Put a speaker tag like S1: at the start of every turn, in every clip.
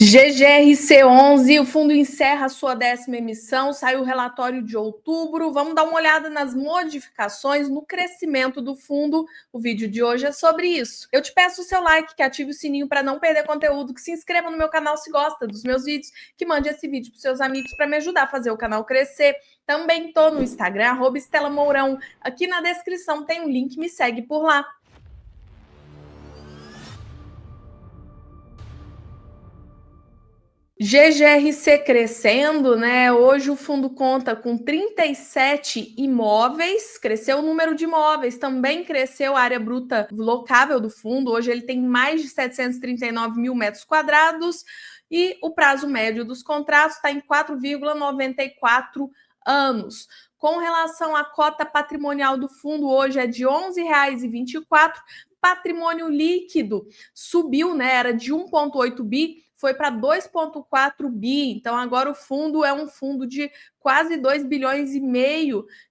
S1: GGRC11, o fundo encerra a sua 10ª emissão, saiu o relatório de outubro. Vamos dar uma olhada nas modificações no crescimento do fundo. O vídeo de hoje é sobre isso. Eu te peço o seu like, que ative o sininho para não perder conteúdo, que se inscreva no meu canal se gosta dos meus vídeos, que mande esse vídeo para seus amigos para me ajudar a fazer o canal crescer. Também estou no Instagram, @EstelaMourão. Aqui na descrição tem um link, me segue por lá. GGRC crescendo, né? Hoje o fundo conta com 37 imóveis, cresceu o número de imóveis, também cresceu a área bruta locável do fundo. Hoje ele tem mais de 739 mil metros quadrados e o prazo médio dos contratos está em 4,94 anos. Com relação à cota patrimonial do fundo, hoje é de R$ 11,24. Patrimônio líquido subiu, né? Era de 1,8 bi, foi para 2,4 bi. Então, agora o fundo é um fundo de quase 2,5 bilhões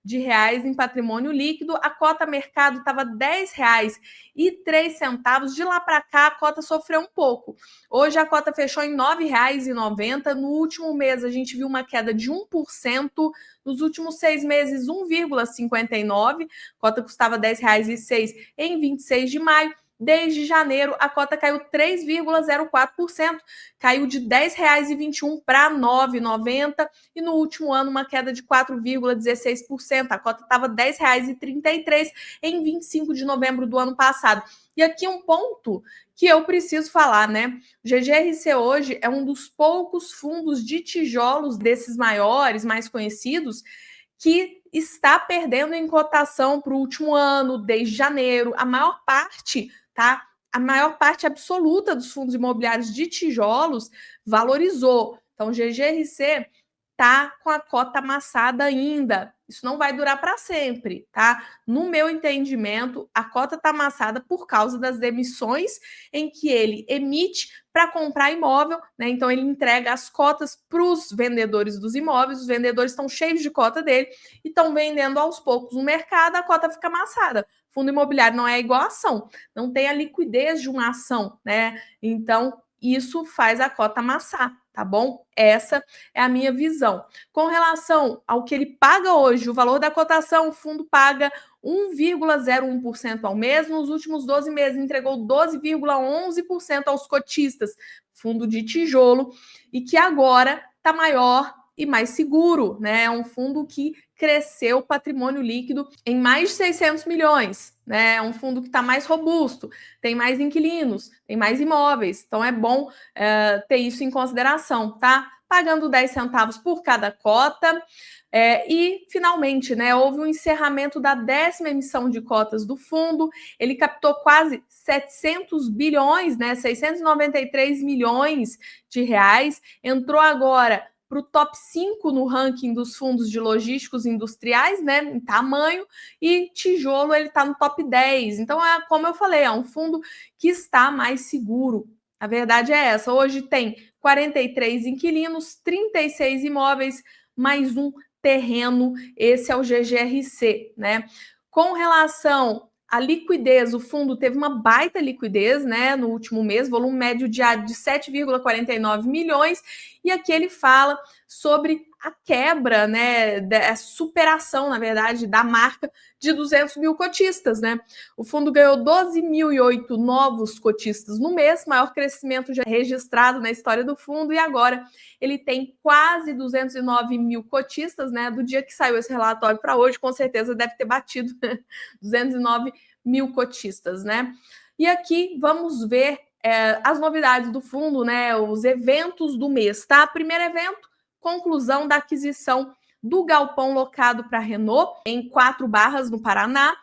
S1: de reais em patrimônio líquido. A cota mercado estava R$ 10,03. De lá para cá, a cota sofreu um pouco. Hoje a cota fechou em R$ 9,90. No último mês, a gente viu uma queda de 1%. Nos últimos 6 meses, 1,59%. A cota custava R$ 10,06 em 26 de maio. Desde janeiro, a cota caiu 3,04%, caiu de R$ 10,21 para R$ 9,90, e no último ano uma queda de 4,16%. A cota estava R$ 10,33 em 25 de novembro do ano passado. E aqui um ponto que eu preciso falar, né? O GGRC hoje é um dos poucos fundos de tijolos desses maiores, mais conhecidos, que está perdendo em cotação para o último ano, desde janeiro. A maior parte, tá? A maior parte absoluta dos fundos imobiliários de tijolos valorizou. Então, o GGRC tá com a cota amassada ainda. Isso não vai durar para sempre, tá? No meu entendimento, a cota tá amassada por causa das demissões em que ele emite para comprar imóvel, né? Então ele entrega as cotas para os vendedores dos imóveis, os vendedores estão cheios de cota dele e estão vendendo aos poucos no mercado, a cota fica amassada. Fundo imobiliário não é igual a ação, não tem a liquidez de uma ação, né? Então isso faz a cota amassar, tá bom? Essa é a minha visão. Com relação ao que ele paga hoje, o valor da cotação, o fundo paga 1,01% ao mês. Nos últimos 12 meses, entregou 12,11% aos cotistas, fundo de tijolo, e que agora está maior e mais seguro, né? É um fundo que cresceu o patrimônio líquido em mais de 600 milhões, né? É um fundo que está mais robusto, tem mais inquilinos, tem mais imóveis, então é bom ter isso em consideração, tá? Pagando 10 centavos por cada cota. E, finalmente, né, houve um encerramento da 10ª emissão de cotas do fundo. Ele captou quase 700 bilhões, né, 693 milhões de reais. Entrou agora para o top 5 no ranking dos fundos de logísticos industriais, né, em tamanho, e tijolo ele está no top 10. Então, como eu falei, é um fundo que está mais seguro. A verdade é essa. Hoje tem 43 inquilinos, 36 imóveis, mais um terreno. Esse é o GGRC, né? Com relação à liquidez, o fundo teve uma baita liquidez, né, no último mês, volume médio diário de 7,49 milhões, e aqui ele fala sobre a quebra, né, a superação, na verdade, da marca de 200 mil cotistas, né? O fundo ganhou 12.008 novos cotistas no mês, maior crescimento já registrado na história do fundo, e agora ele tem quase 209 mil cotistas, né? Do dia que saiu esse relatório para hoje, com certeza deve ter batido 209 mil cotistas, né? E aqui vamos ver as novidades do fundo, né? Os eventos do mês, tá? Primeiro evento, conclusão da aquisição do galpão locado para a Renault em 4 Barras, no Paraná,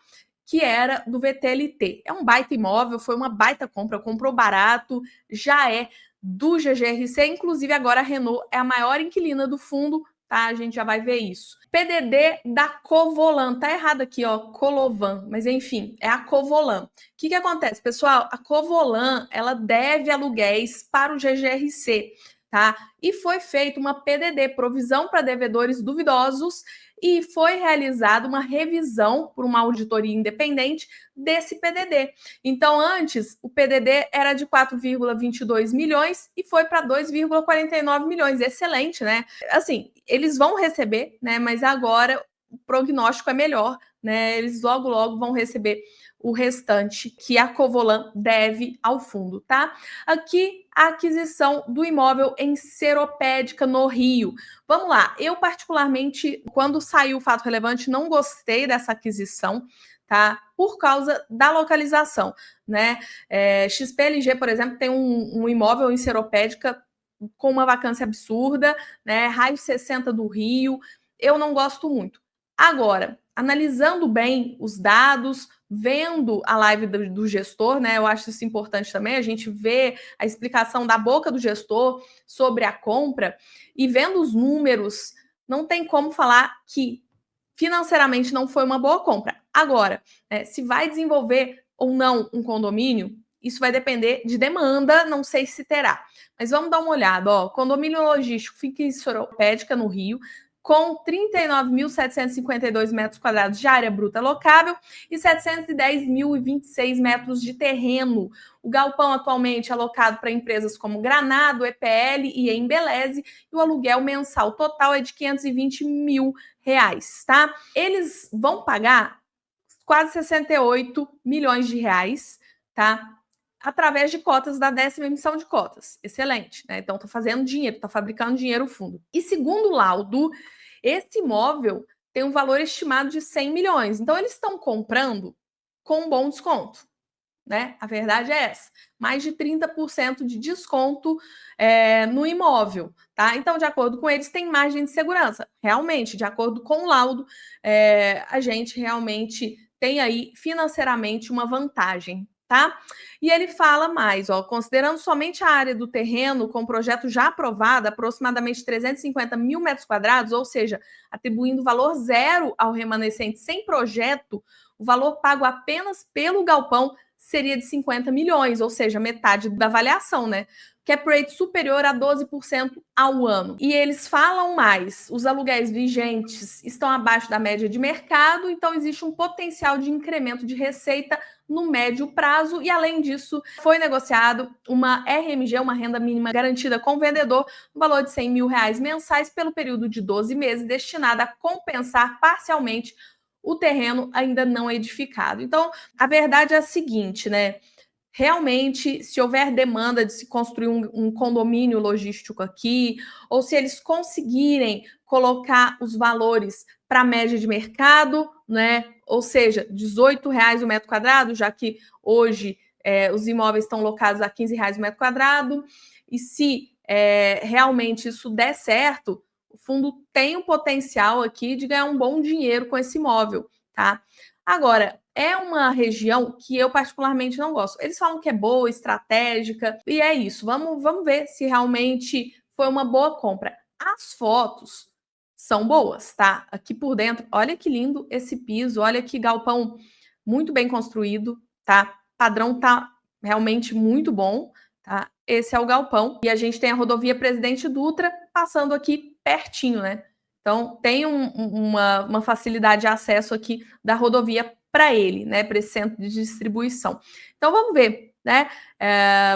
S1: que era do VTLT. É um baita imóvel, foi uma baita compra, comprou barato, já é do GGRC, inclusive agora a Renault é a maior inquilina do fundo, tá? A gente já vai ver isso. PDD da Covolan, tá errado aqui, ó, Colovan, mas enfim, é a Covolan. O que acontece, pessoal? A Covolan, ela deve aluguéis para o GGRC, tá? E foi feita uma PDD, provisão para devedores duvidosos, e foi realizada uma revisão por uma auditoria independente desse PDD. Então, antes, o PDD era de 4,22 milhões e foi para 2,49 milhões. Excelente, né? Assim, eles vão receber, né? Mas agora o prognóstico é melhor, né? Eles logo, logo vão receber o restante que a Covolan deve ao fundo, tá? Aqui, a aquisição do imóvel em Seropédica, no Rio. Vamos lá, eu particularmente, quando saiu o fato relevante, não gostei dessa aquisição, tá? Por causa da localização, né? XPLG, por exemplo, tem um imóvel em Seropédica com uma vacância absurda, né? Raio 60 do Rio, eu não gosto muito. Agora, analisando bem os dados, vendo a live do gestor, né? Eu acho isso importante também, a gente vê a explicação da boca do gestor sobre a compra e vendo os números, não tem como falar que financeiramente não foi uma boa compra. Agora, se vai desenvolver ou não um condomínio, isso vai depender de demanda, não sei se terá. Mas vamos dar uma olhada, ó. Condomínio logístico fica em Seropédica, no Rio, com 39.752 metros quadrados de área bruta locável e 710.026 metros de terreno. O galpão atualmente é alocado para empresas como Granado, EPL e Embeleze, e o aluguel mensal total é de R$520 mil, tá? Eles vão pagar quase 68 milhões de reais, tá? Através de cotas da 10ª emissão de cotas. Excelente, né? Então, tá fazendo dinheiro, tá fabricando dinheiro o fundo. E segundo o laudo, esse imóvel tem um valor estimado de 100 milhões. Então, eles estão comprando com um bom desconto, né? A verdade é essa. Mais de 30% de desconto no imóvel, tá? Então, de acordo com eles, tem margem de segurança. Realmente, de acordo com o laudo, a gente realmente tem aí financeiramente uma vantagem, tá? E ele fala mais, ó, considerando somente a área do terreno com projeto já aprovado, aproximadamente 350 mil metros quadrados, ou seja, atribuindo valor zero ao remanescente sem projeto, o valor pago apenas pelo galpão seria de 50 milhões, ou seja, metade da avaliação, né? Cap rate superior a 12% ao ano. E eles falam mais, os aluguéis vigentes estão abaixo da média de mercado, então existe um potencial de incremento de receita no médio prazo e, além disso, foi negociado uma RMG, uma renda mínima garantida com o vendedor, no valor de R$100 mil mensais pelo período de 12 meses, destinada a compensar parcialmente o terreno ainda não edificado. Então, a verdade é a seguinte, né? Realmente, se houver demanda de se construir um condomínio logístico aqui, ou se eles conseguirem colocar os valores para a média de mercado, né? Ou seja, R$18 o metro quadrado, já que hoje os imóveis estão locados a R$15 o metro quadrado, e se realmente isso der certo, o fundo tem o potencial aqui de ganhar um bom dinheiro com esse imóvel, tá? Agora, é uma região que eu particularmente não gosto. Eles falam que é boa, estratégica, e é isso. Vamos ver se realmente foi uma boa compra. As fotos são boas, tá? Aqui por dentro, olha que lindo esse piso, olha que galpão muito bem construído, tá? O padrão tá realmente muito bom, tá? Esse é o galpão. E a gente tem a rodovia Presidente Dutra passando aqui pertinho, né? Então, tem uma facilidade de acesso aqui da rodovia para ele, né? Para esse centro de distribuição. Então, vamos ver, né?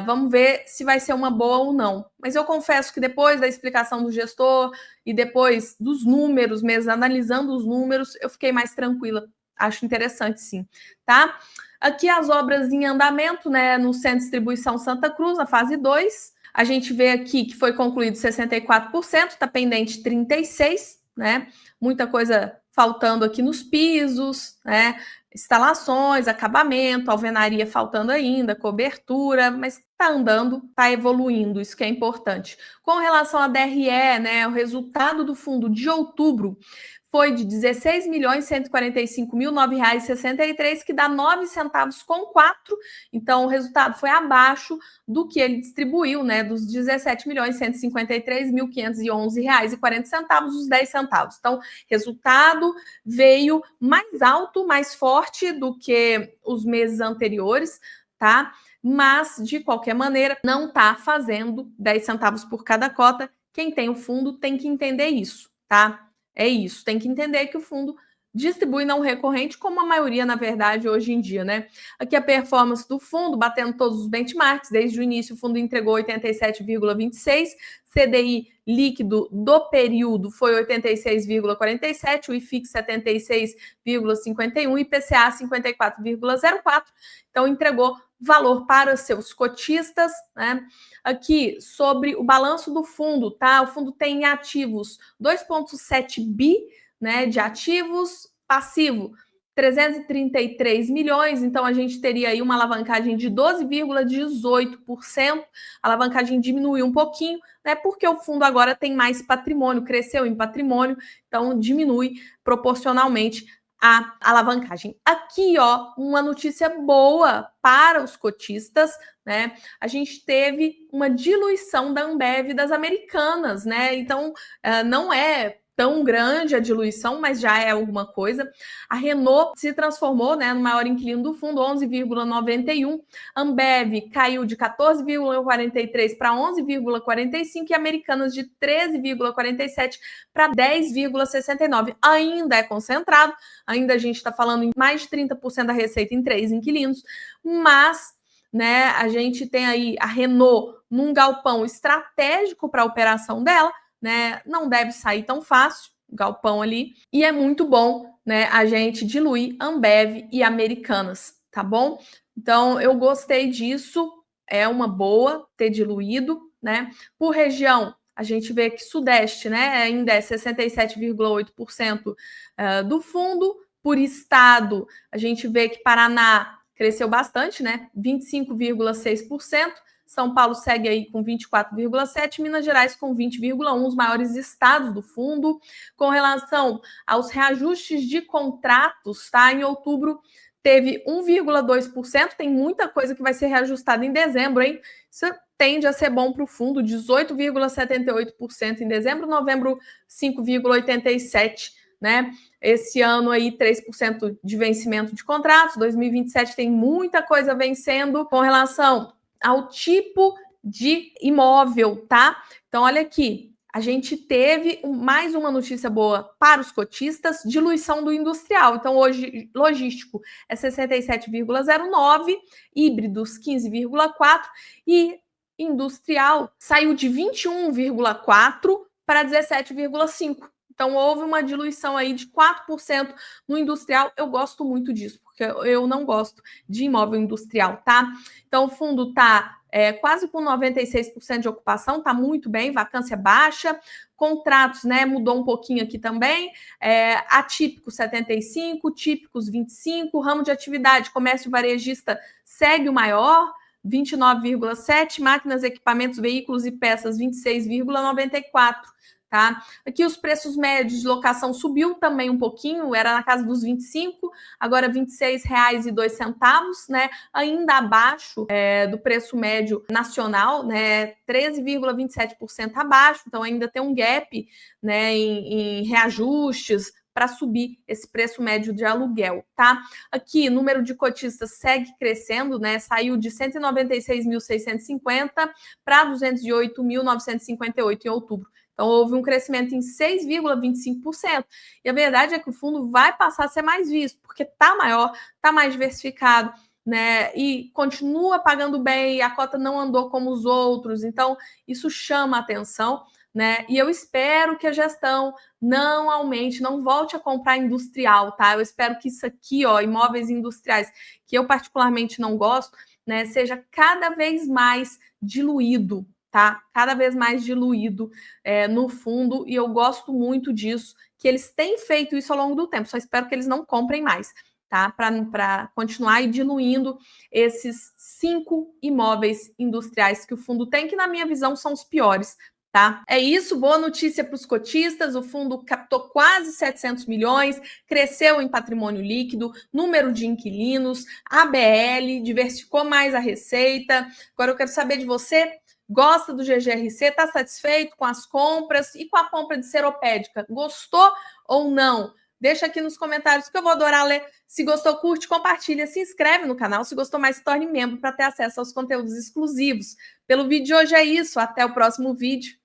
S1: Vamos ver se vai ser uma boa ou não. Mas eu confesso que depois da explicação do gestor e depois dos números mesmo, analisando os números, eu fiquei mais tranquila. Acho interessante, sim, tá? Aqui as obras em andamento, né? No Centro de Distribuição Santa Cruz, na fase 2. A gente vê aqui que foi concluído 64%, está pendente 36%, né? Muita coisa faltando aqui nos pisos, né? Instalações, acabamento, alvenaria faltando ainda, cobertura, mas está andando, está evoluindo, isso que é importante. Com relação à DRE, né? O resultado do fundo de outubro foi de R$16.145.009,63, que dá 9 centavos com 4. Então, o resultado foi abaixo do que ele distribuiu, né? Dos R$17.153.511,40, os 10 centavos. Então, resultado veio mais alto, mais forte do que os meses anteriores, tá? Mas, de qualquer maneira, não está fazendo 10 centavos por cada cota. Quem tem o fundo tem que entender isso, tá? É isso, tem que entender que o fundo distribui não recorrente, como a maioria, na verdade, hoje em dia, né? Aqui a performance do fundo, batendo todos os benchmarks, desde o início o fundo entregou 87,26, CDI líquido do período foi 86,47, o IFIX 76,51 e IPCA 54,04, então entregou valor para seus cotistas, né? Aqui, sobre o balanço do fundo, tá? O fundo tem ativos 2,7 bi, né, de ativos, passivo 333 milhões, então a gente teria aí uma alavancagem de 12,18%. A alavancagem diminuiu um pouquinho, né, porque o fundo agora tem mais patrimônio, cresceu em patrimônio, então diminui proporcionalmente a alavancagem. Aqui, ó, uma notícia boa para os cotistas, né? A gente teve uma diluição da Ambev das Americanas, né? Então, não é tão grande a diluição, mas já é alguma coisa. A Renault se transformou, né, no maior inquilino do fundo, 11,91. Ambev caiu de 14,43 para 11,45 e Americanas de 13,47 para 10,69. Ainda é concentrado, ainda a gente está falando em mais de 30% da receita em 3 inquilinos, mas, né, a gente tem aí a Renault num galpão estratégico para a operação dela, né? Não deve sair tão fácil, o galpão ali, e é muito bom, né, a gente diluir Ambev e Americanas, tá bom? Então, eu gostei disso, é uma boa ter diluído, né? Por região, a gente vê que Sudeste, né, ainda é 67,8% do fundo. Por estado, a gente vê que Paraná cresceu bastante, né? 25,6%. São Paulo segue aí com 24,7%, Minas Gerais com 20,1%, os maiores estados do fundo. Com relação aos reajustes de contratos, tá? Em outubro teve 1,2%, tem muita coisa que vai ser reajustada em dezembro, hein? Isso tende a ser bom para o fundo, 18,78% em dezembro, novembro 5,87%, né? Esse ano aí 3% de vencimento de contratos, 2027 tem muita coisa vencendo com relação ao tipo de imóvel, tá? Então, olha aqui, a gente teve mais uma notícia boa para os cotistas, diluição do industrial. Então, hoje, logístico é 67,09, híbridos 15,4 e industrial saiu de 21,4 para 17,5. Então, houve uma diluição aí de 4% no industrial. Eu gosto muito disso, porque eu não gosto de imóvel industrial, tá? Então, o fundo está quase com 96% de ocupação, está muito bem, vacância baixa. Contratos, né, mudou um pouquinho aqui também. Atípicos 75, típicos 25. Ramo de atividade, comércio varejista segue o maior, 29,7. Máquinas, equipamentos, veículos e peças, 26,94. Tá? Aqui os preços médios de locação subiu também um pouquinho, era na casa dos 25, agora R$ 26,02, né? Ainda abaixo do preço médio nacional, né? 13,27% abaixo, então ainda tem um gap, né, em reajustes para subir esse preço médio de aluguel, tá? Aqui, número de cotistas segue crescendo, né? Saiu de 196.650 para 208.958 em outubro. Então, houve um crescimento em 6,25%. E a verdade é que o fundo vai passar a ser mais visto, porque está maior, está mais diversificado, né? E continua pagando bem, a cota não andou como os outros. Então, isso chama a atenção, né? E eu espero que a gestão não aumente, não volte a comprar industrial, tá? Eu espero que isso aqui, ó, imóveis industriais, que eu particularmente não gosto, né, seja cada vez mais diluído, tá? Cada vez mais diluído no fundo, e eu gosto muito disso, que eles têm feito isso ao longo do tempo, só espero que eles não comprem mais, tá? Para continuar aí diluindo esses 5 imóveis industriais que o fundo tem, que na minha visão são os piores, tá? É isso, boa notícia para os cotistas, o fundo captou quase 700 milhões, cresceu em patrimônio líquido, número de inquilinos, ABL, diversificou mais a receita. Agora eu quero saber de você, gosta do GGRC? Está satisfeito com as compras e com a compra de Seropédica? Gostou ou não? Deixa aqui nos comentários que eu vou adorar ler. Se gostou, curte, compartilha, se inscreve no canal. Se gostou mais, se torne membro para ter acesso aos conteúdos exclusivos. Pelo vídeo de hoje é isso. Até o próximo vídeo.